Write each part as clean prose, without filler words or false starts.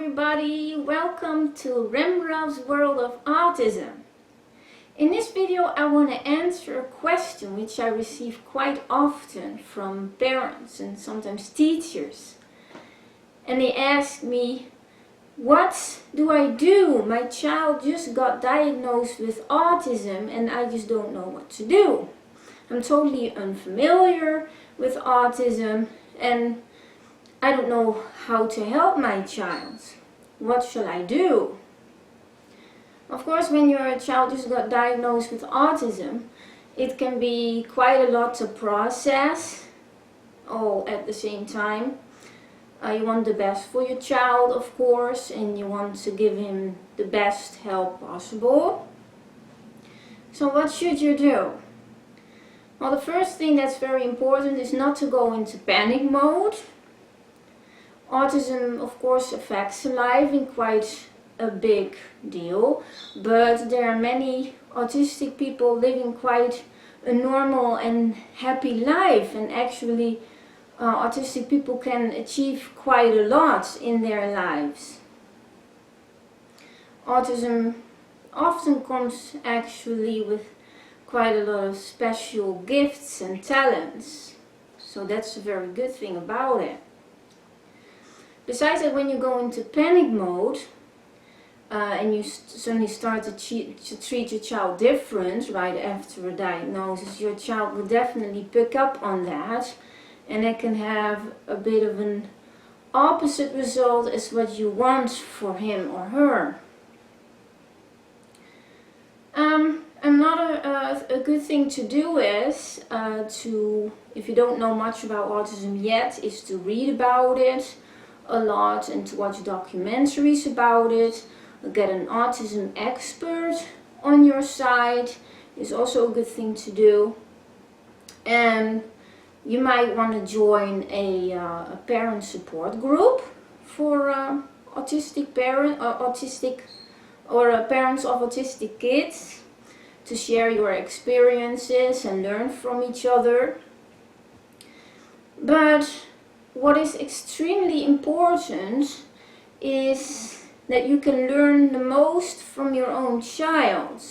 everybody, welcome to Remrov's World of Autism. In this video I want to answer a question which I receive quite often from parents and sometimes teachers. And they ask me, what do I do? My child just got diagnosed with autism and I just don't know what to do. I'm totally unfamiliar with autism and I don't know how to help my child. What shall I do? Of course, when your child just got diagnosed with autism, it can be quite a lot to process all at the same time. You want the best for your child, of course, and you want to give him the best help possible. So what should you do? Well, the first thing that's very important is not to go into panic mode. Autism, of course, affects life in quite a big deal, but there are many autistic people living quite a normal and happy life, and actually autistic people can achieve quite a lot in their lives. Autism often comes actually with quite a lot of special gifts and talents, so that's a very good thing about it. Besides that, when you go into panic mode and you suddenly start to treat your child different right after a diagnosis, your child will definitely pick up on that, and it can have a bit of an opposite result as what you want for him or her. A good thing to do is if you don't know much about autism yet, is to read about it a lot and to watch documentaries about it. Get an autism expert on your side is also a good thing to do. And you might want to join a parent support group for autistic parents or parents of autistic kids, to share your experiences and learn from each other. But what is extremely important is that you can learn the most from your own child.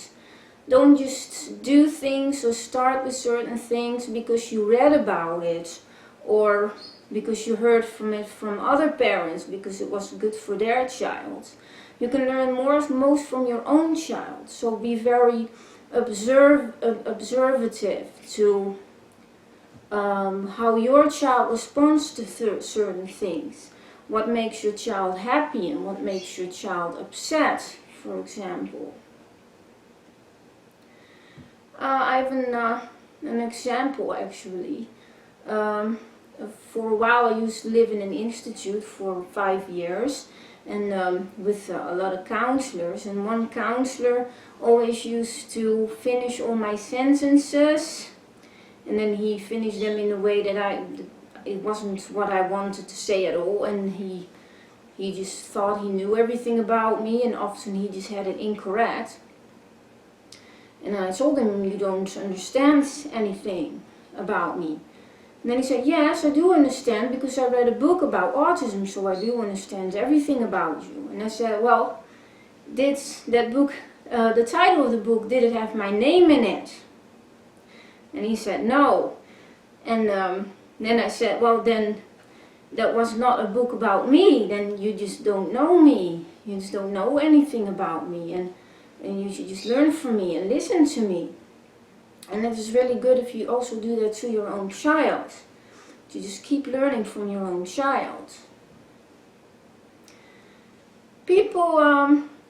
Don't just do things or start with certain things because you read about it or because you heard from it from other parents because it was good for their child. You can learn most from your own child, so be very observative to how your child responds to certain things. What makes your child happy and what makes your child upset, for example. I have an example actually. For a while I used to live in an institute for 5 years and with a lot of counselors, and one counselor always used to finish all my sentences, and then he finished them in a way that it wasn't what I wanted to say at all, and he just thought he knew everything about me, and often he just had it incorrect. And I told him, you don't understand anything about me. And then he said, yes, I do understand because I read a book about autism, so I do understand everything about you. And I said, well, did that book, the title of the book, did it have my name in it? And he said, no. And then I said, well, then that was not a book about me, then you just don't know me. You just don't know anything about me, and you should just learn from me and listen to me. And it is really good if you also do that to your own child. To just keep learning from your own child. People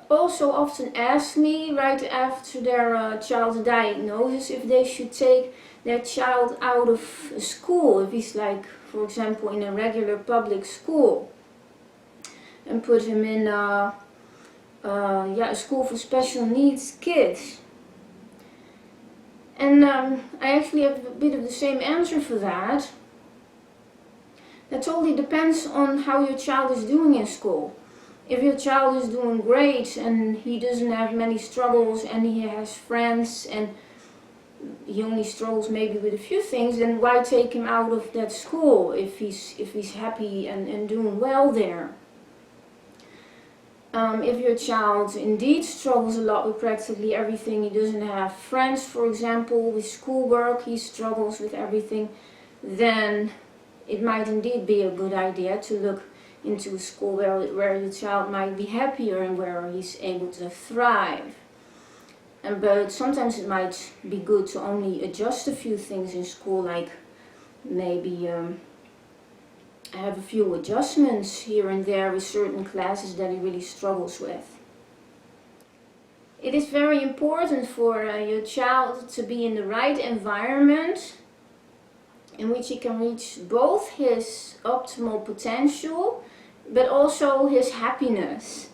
also often ask me right after their child's diagnosis if they should take their child out of school, if he's like, for example, in a regular public school, and put him in a school for special needs kids. And I actually have a bit of the same answer for that. That totally depends on how your child is doing in school. If your child is doing great and he doesn't have many struggles and he has friends and he only struggles maybe with a few things, then why take him out of that school if he's happy and doing well there? If your child indeed struggles a lot with practically everything, he doesn't have friends, for example, with schoolwork, he struggles with everything, then it might indeed be a good idea to look into a school where your child might be happier and where he's able to thrive. But sometimes it might be good to only adjust a few things in school, like maybe have a few adjustments here and there with certain classes that he really struggles with. It is very important for your child to be in the right environment in which he can reach both his optimal potential but also his happiness,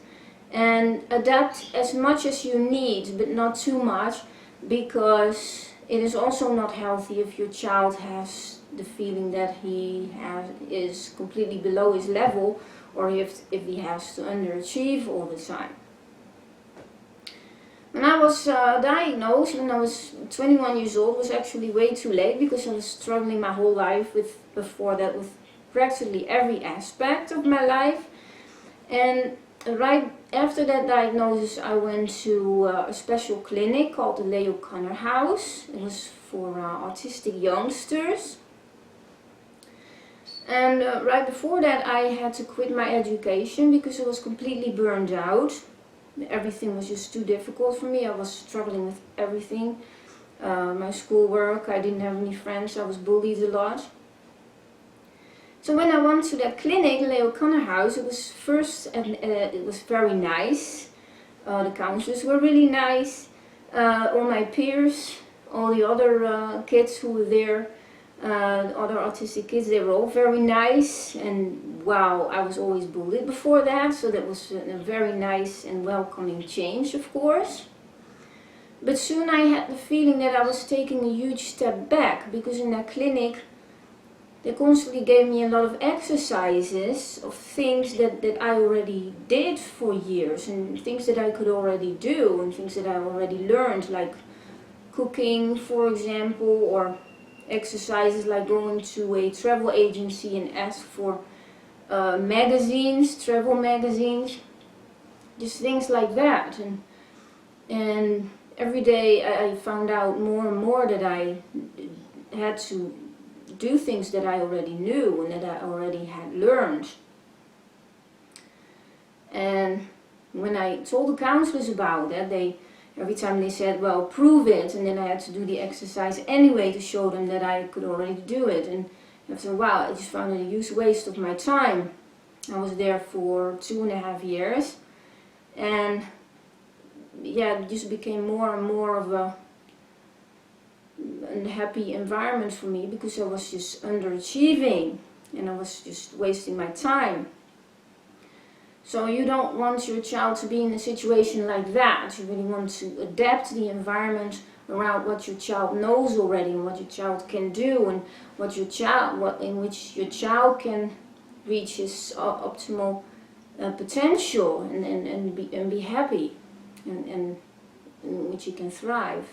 and adapt as much as you need but not too much, because it is also not healthy if your child has the feeling that he is completely below his level, or if he has to underachieve all the time. When I was diagnosed when I was 21 years old, it was actually way too late, because I was struggling my whole life before that with practically every aspect of my life. And right after that diagnosis, I went to a special clinic called the Leo Kanner House. It was for autistic youngsters. And right before that, I had to quit my education because I was completely burned out. Everything was just too difficult for me. I was struggling with everything. My schoolwork, I didn't have any friends, I was bullied a lot. So when I went to that clinic, Leo Kanner House, it was first, and it was very nice. The counselors were really nice. All my peers, all the other kids who were there, other autistic kids, they were all very nice. And wow, I was always bullied before that, so that was a very nice and welcoming change, of course. But soon I had the feeling that I was taking a huge step back, because in that clinic they constantly gave me a lot of exercises of things that I already did for years, and things that I could already do, and things that I already learned, like cooking, for example, or exercises like going to a travel agency and ask for magazines, travel magazines, just things like that. And every day I found out more and more that I had to do things that I already knew and that I already had learned. And when I told the counselors about that, every time they said, well, prove it, and then I had to do the exercise anyway to show them that I could already do it. And after a while, I just found it a huge waste of my time. I was there for 2.5 years, and yeah, it just became more and more of a unhappy environment for me, because I was just underachieving and I was just wasting my time. So you don't want your child to be in a situation like that. You really want to adapt the environment around what your child knows already, and what your child can do, and in which your child can reach his optimal potential and be happy, and in which he can thrive.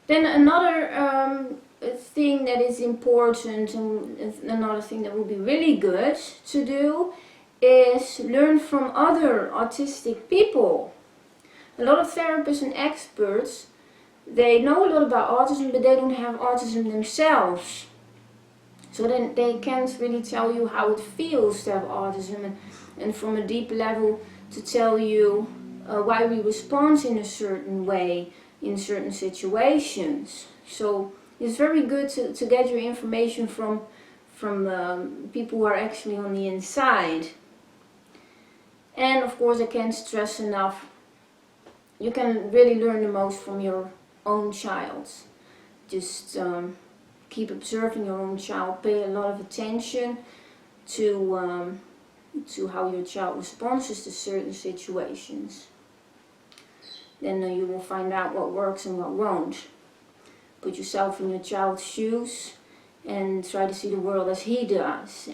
Then another thing that is important, and another thing that would be really good to do, is learn from other autistic people. A lot of therapists and experts, they know a lot about autism, but they don't have autism themselves. So then they can't really tell you how it feels to have autism, and from a deep level to tell you why we respond in a certain way in certain situations. So it's very good to get your information from people who are actually on the inside. And of course, I can't stress enough, you can really learn the most from your own child. Just keep observing your own child, pay a lot of attention to how your child responds to certain situations. Then you will find out what works and what won't. Put yourself in your child's shoes and try to see the world as he does.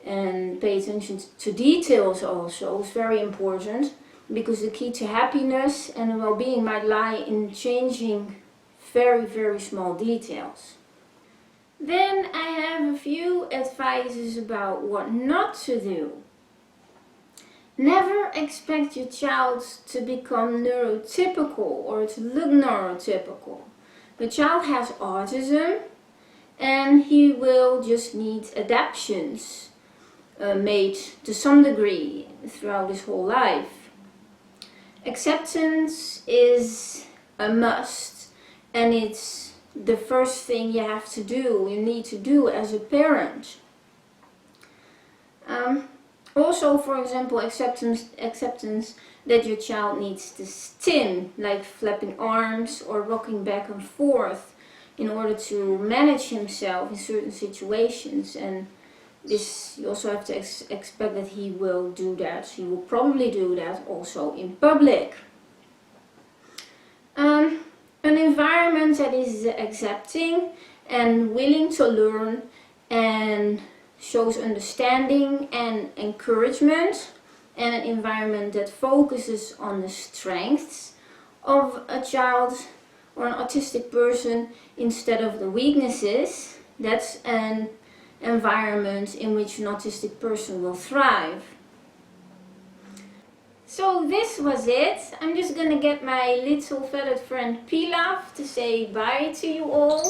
And pay attention to details also. It's very important, because the key to happiness and well-being might lie in changing very, very small details. Then I have a few advices about what not to do. Never expect your child to become neurotypical or to look neurotypical. The child has autism and he will just need adaptations made to some degree throughout his whole life. Acceptance is a must, and it's the first thing you have to do, you need to do as a parent. Also, for example, acceptance that your child needs to stim, like flapping arms or rocking back and forth in order to manage himself in certain situations. And this, you also have to expect that he will do that. He will probably do that also in public. An environment that is accepting and willing to learn and shows understanding and encouragement, and an environment that focuses on the strengths of a child or an autistic person instead of the weaknesses. That's an environment in which an autistic person will thrive. So this was it. I'm just gonna get my little feathered friend Pilaf to say bye to you all.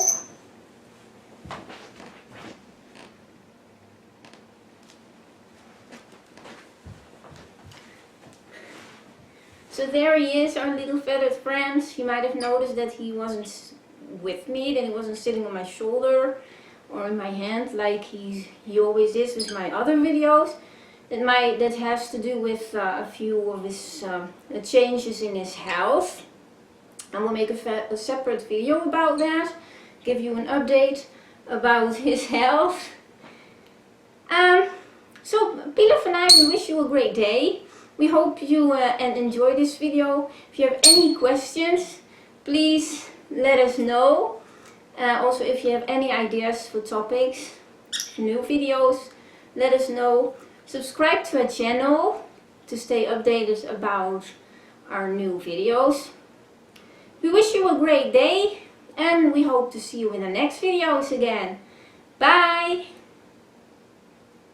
So there he is, our little feathered friend. You might have noticed that he wasn't with me, that he wasn't sitting on my shoulder or in my hand like he always is with my other videos. That has to do with a few of his changes in his health. I will make a separate video about that, give you an update about his health. So Pilaf and I, we wish you a great day. We hope you enjoy this video. If you have any questions, please let us know. Also, if you have any ideas for topics, new videos, let us know. Subscribe to our channel to stay updated about our new videos. We wish you a great day and we hope to see you in the next videos again. Bye!